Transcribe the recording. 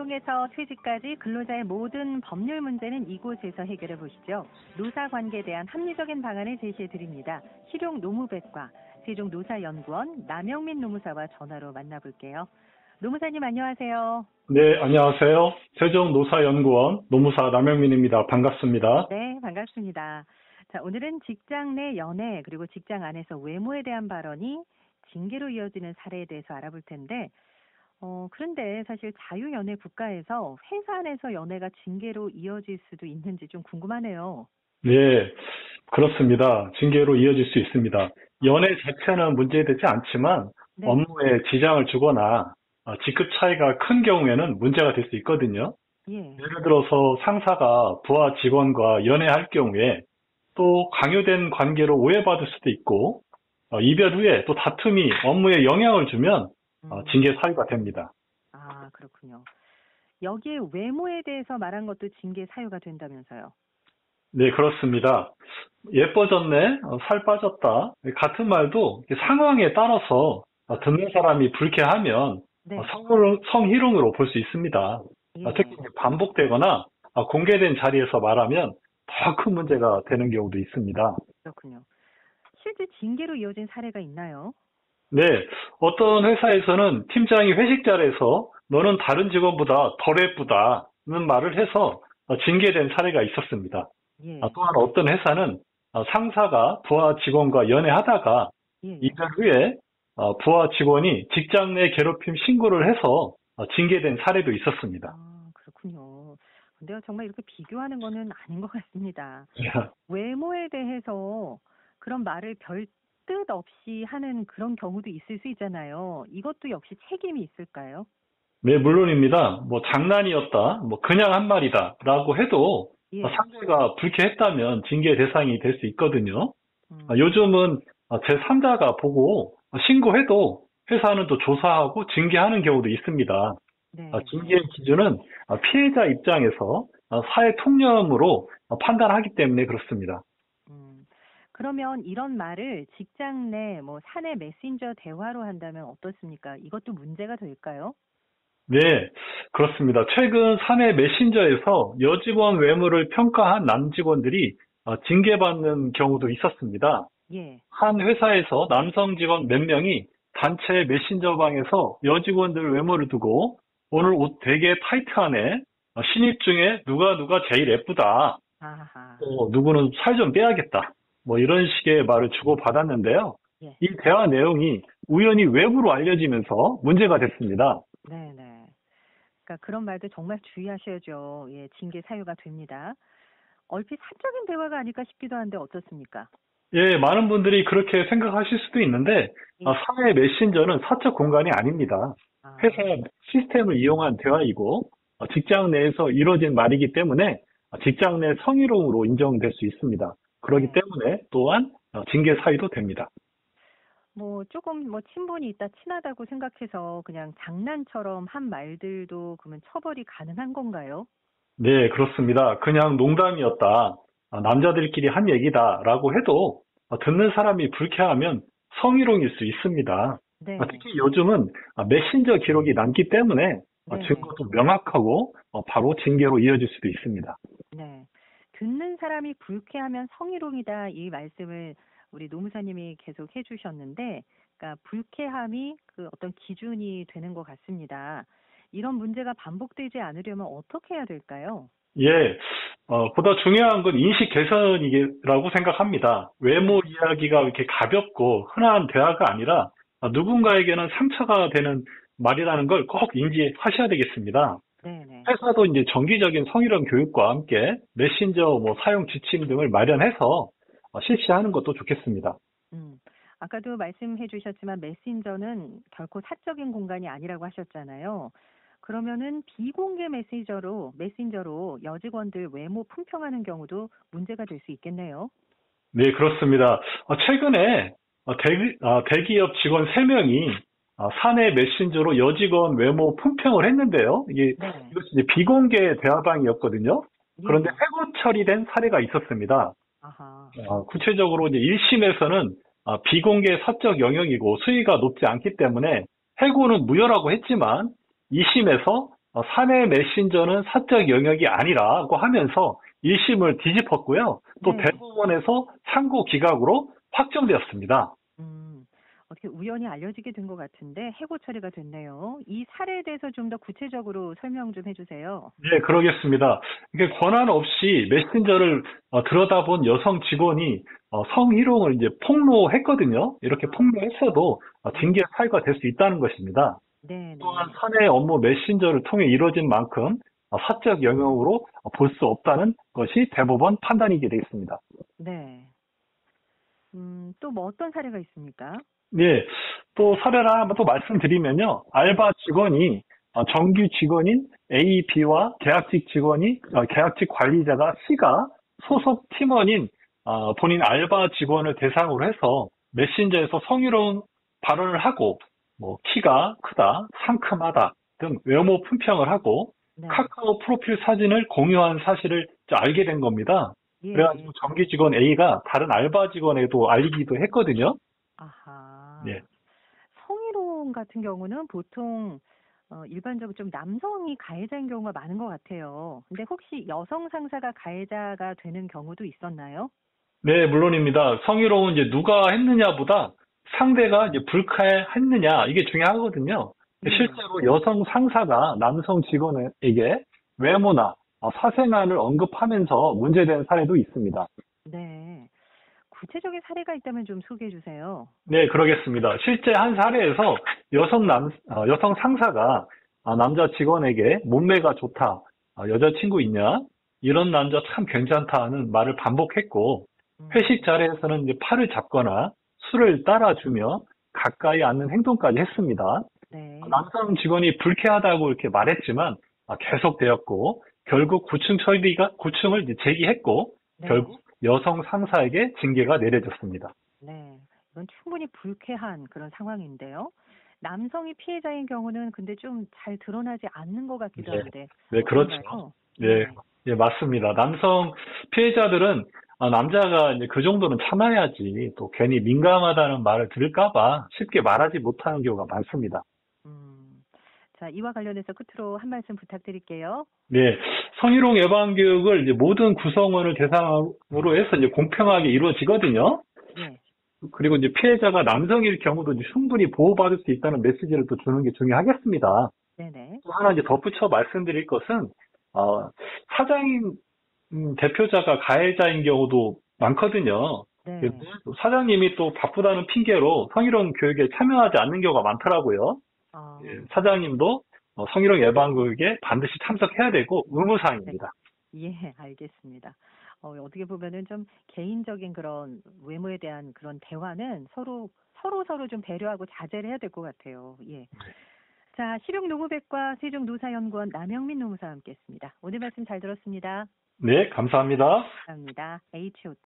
노동에서 퇴직까지 근로자의 모든 법률 문제는 이곳에서 해결해 보시죠. 노사관계에 대한 합리적인 방안을 제시해 드립니다. 실용 노무백과 세종노사연구원 남영민 노무사와 전화로 만나볼게요. 노무사님 안녕하세요. 네, 안녕하세요. 세종노사연구원 노무사 남영민입니다. 반갑습니다. 네, 반갑습니다. 자, 오늘은 직장 내 연애 그리고 직장 안에서 외모에 대한 발언이 징계로 이어지는 사례에 대해서 알아볼 텐데 그런데 사실 자유연애 국가에서 회사 안에서 연애가 징계로 이어질 수도 있는지 좀 궁금하네요. 네, 그렇습니다. 징계로 이어질 수 있습니다. 연애 자체는 문제되지 않지만 네. 업무에 지장을 주거나 직급 차이가 큰 경우에는 문제가 될 수 있거든요. 예. 예를 들어서 상사가 부하 직원과 연애할 경우에 또 강요된 관계로 오해받을 수도 있고 이별 후에 또 다툼이 업무에 영향을 주면 징계 사유가 됩니다. 아, 그렇군요. 여기에 외모에 대해서 말한 것도 징계 사유가 된다면서요? 네, 그렇습니다. 예뻐졌네, 살 빠졌다. 같은 말도 상황에 따라서 듣는 사람이 불쾌하면 네. 성희롱으로 볼 수 있습니다. 예. 특히 반복되거나 공개된 자리에서 말하면 더 큰 문제가 되는 경우도 있습니다. 그렇군요. 실제 징계로 이어진 사례가 있나요? 네, 어떤 회사에서는 팀장이 회식 자리에서 너는 다른 직원보다 덜 예쁘다는 말을 해서 징계된 사례가 있었습니다. 예. 또한 어떤 회사는 상사가 부하 직원과 연애하다가 예. 이별 후에 부하 직원이 직장 내 괴롭힘 신고를 해서 징계된 사례도 있었습니다. 아, 그렇군요. 근데요, 정말 이렇게 비교하는 거는 아닌 것 같습니다. 네, 외모에 대해서 그런 말을 별 뜻 없이 하는 그런 경우도 있을 수 있잖아요. 이것도 역시 책임이 있을까요? 네, 물론입니다. 뭐 장난이었다, 뭐 그냥 한 말이다라고 해도 예. 상대가 불쾌했다면 징계 대상이 될 수 있거든요. 음. 요즘은 제3자가 보고 신고해도 회사는 또 조사하고 징계하는 경우도 있습니다. 네. 징계의 기준은 피해자 입장에서 사회 통념으로 판단하기 때문에 그렇습니다. 그러면 이런 말을 직장 내 사내 메신저 대화로 한다면 어떻습니까? 이것도 문제가 될까요? 네, 그렇습니다. 최근 사내 메신저에서 여직원 외모를 평가한 남직원들이 징계받는 경우도 있었습니다. 예. 한 회사에서 남성 직원 몇 명이 단체 메신저방에서 여직원들 외모를 두고 오늘 옷 되게 타이트하네. 신입 중에 누가 제일 예쁘다. 아하. 또 누구는 살 좀 빼야겠다. 뭐 이런 식의 말을 주고받았는데요. 예. 이 대화 내용이 우연히 외부로 알려지면서 문제가 됐습니다. 네네. 그러니까 그런 말도 정말 주의하셔야죠. 예, 징계 사유가 됩니다. 얼핏 사적인 대화가 아닐까 싶기도 한데 어떻습니까? 예, 많은 분들이 그렇게 생각하실 수도 있는데 예. 사회 메신저는 사적 공간이 아닙니다. 아, 회사 시스템을 이용한 대화이고 직장 내에서 이루어진 말이기 때문에 직장 내 성희롱으로 인정될 수 있습니다. 그렇기 네. 때문에 또한 징계 사유도 됩니다. 조금 친분이 있다 친하다고 생각해서 그냥 장난처럼 한 말들도 그러면 처벌이 가능한 건가요? 네, 그렇습니다. 그냥 농담이었다. 남자들끼리 한 얘기다라고 해도 듣는 사람이 불쾌하면 성희롱일 수 있습니다. 네. 특히 요즘은 메신저 기록이 남기 때문에 네. 증거도 명확하고 바로 징계로 이어질 수도 있습니다. 네. 듣는 사람이 불쾌하면 성희롱이다 이 말씀을 우리 노무사님이 계속 해주셨는데, 그러니까 불쾌함이 그 어떤 기준이 되는 것 같습니다. 이런 문제가 반복되지 않으려면 어떻게 해야 될까요? 예, 보다 중요한 건 인식 개선이라고 생각합니다. 외모 이야기가 이렇게 가볍고 흔한 대화가 아니라 누군가에게는 상처가 되는 말이라는 걸 꼭 인지하셔야 되겠습니다. 네네. 회사도 이제 정기적인 성희롱 교육과 함께 메신저 사용 지침 등을 마련해서 실시하는 것도 좋겠습니다. 아까도 말씀해 주셨지만 메신저는 결코 사적인 공간이 아니라고 하셨잖아요. 그러면은 비공개 메신저로 여직원들 외모 품평하는 경우도 문제가 될 수 있겠네요. 네, 그렇습니다. 최근에 대기업 직원 3명이 사내 메신저로 여직원 외모 품평을 했는데요. 네. 이것이 이제 비공개 대화방이었거든요. 예. 그런데 해고 처리된 사례가 있었습니다. 아하. 구체적으로 이제 1심에서는 비공개 사적 영역이고 수위가 높지 않기 때문에 해고는 무효라고 했지만 2심에서 사내 메신저는 사적 영역이 아니라고 하면서 1심을 뒤집었고요. 또 네. 대법원에서 상고 기각으로 확정되었습니다. 음, 어떻게 우연히 알려지게 된 것 같은데 해고 처리가 됐네요. 이 사례에 대해서 좀 더 구체적으로 설명 좀 해주세요. 네, 그러겠습니다. 이게 권한 없이 메신저를 들여다본 여성 직원이 성희롱을 이제 폭로했거든요. 이렇게 폭로했어도 징계 사유가 될 수 있다는 것입니다. 네, 또한 네, 사내 업무 메신저를 통해 이루어진 만큼 사적 영역으로 볼 수 없다는 것이 대법원 판단이게 되겠습니다. 네. 또 뭐 어떤 사례가 있습니까? 네, 또 사례를 하나 또 말씀드리면요. 네, 알바 직원이 정규 직원인 A, B와 계약직 직원이 계약직 관리자가 C가 소속 팀원인 본인 알바 직원을 대상으로 해서 메신저에서 성희롱 발언을 하고 뭐 키가 크다, 상큼하다 등 외모 품평을 하고 네, 카카오 프로필 사진을 공유한 사실을 이제 알게 된 겁니다. 예, 그래가지고 정규 직원 A가 다른 알바 직원에도 알리기도 했거든요. 아하. 네. 성희롱 같은 경우는 보통 일반적으로 좀 남성이 가해자인 경우가 많은 것 같아요. 근데 혹시 여성 상사가 가해자가 되는 경우도 있었나요? 네, 물론입니다. 성희롱은 이제 누가 했느냐보다 상대가 이제 불쾌했느냐, 이게 중요하거든요. 예, 실제로 여성 상사가 남성 직원에게 외모나 사생활을 언급하면서 문제된 사례도 있습니다. 네. 구체적인 사례가 있다면 좀 소개해 주세요. 네, 그러겠습니다. 실제 한 사례에서 여성 상사가 남자 직원에게 몸매가 좋다, 여자친구 있냐? 이런 남자 참 괜찮다 하는 말을 반복했고, 회식 음, 자리에서는 이제 팔을 잡거나 술을 따라주며 가까이 앉는 행동까지 했습니다. 네, 남성 직원이 불쾌하다고 이렇게 말했지만 계속되었고, 결국 구층을 이제 제기했고, 네, 결국 여성 상사에게 징계가 내려졌습니다. 네. 이건 충분히 불쾌한 그런 상황인데요. 남성이 피해자인 경우는 근데 좀 잘 드러나지 않는 것 같기도 네, 한데 네, 그렇죠. 어떤가요? 네, 예, 예, 맞습니다. 남성 피해자들은 남자가 이제 그 정도는 참아야지 또 괜히 민감하다는 말을 들을까봐 쉽게 말하지 못하는 경우가 많습니다. 음. 자, 이와 관련해서 끝으로 한 말씀 부탁드릴게요. 네, 성희롱 예방 교육을 이제 모든 구성원을 대상으로 해서 이제 공평하게 이루어지거든요. 예, 그리고 이제 피해자가 남성일 경우도 이제 충분히 보호받을 수 있다는 메시지를 또 주는 게 중요하겠습니다. 네네, 또 하나 이제 덧붙여 말씀드릴 것은 사장인 대표자가 가해자인 경우도 많거든요. 그래서 네. 사장님이 또 바쁘다는 핑계로 성희롱 교육에 참여하지 않는 경우가 많더라고요. 예, 어, 사장님도 성희롱 예방 교육에 반드시 참석해야 되고 네. 의무사항입니다. 예, 알겠습니다. 어떻게 보면은 좀 개인적인 그런 외모에 대한 그런 대화는 서로 좀 배려하고 자제를 해야 될 것 같아요. 예. 자, 실용농업외과 세종노사연구원 남영민 노무사와 함께했습니다. 오늘 말씀 잘 들었습니다. 네, 감사합니다. 감사합니다. HO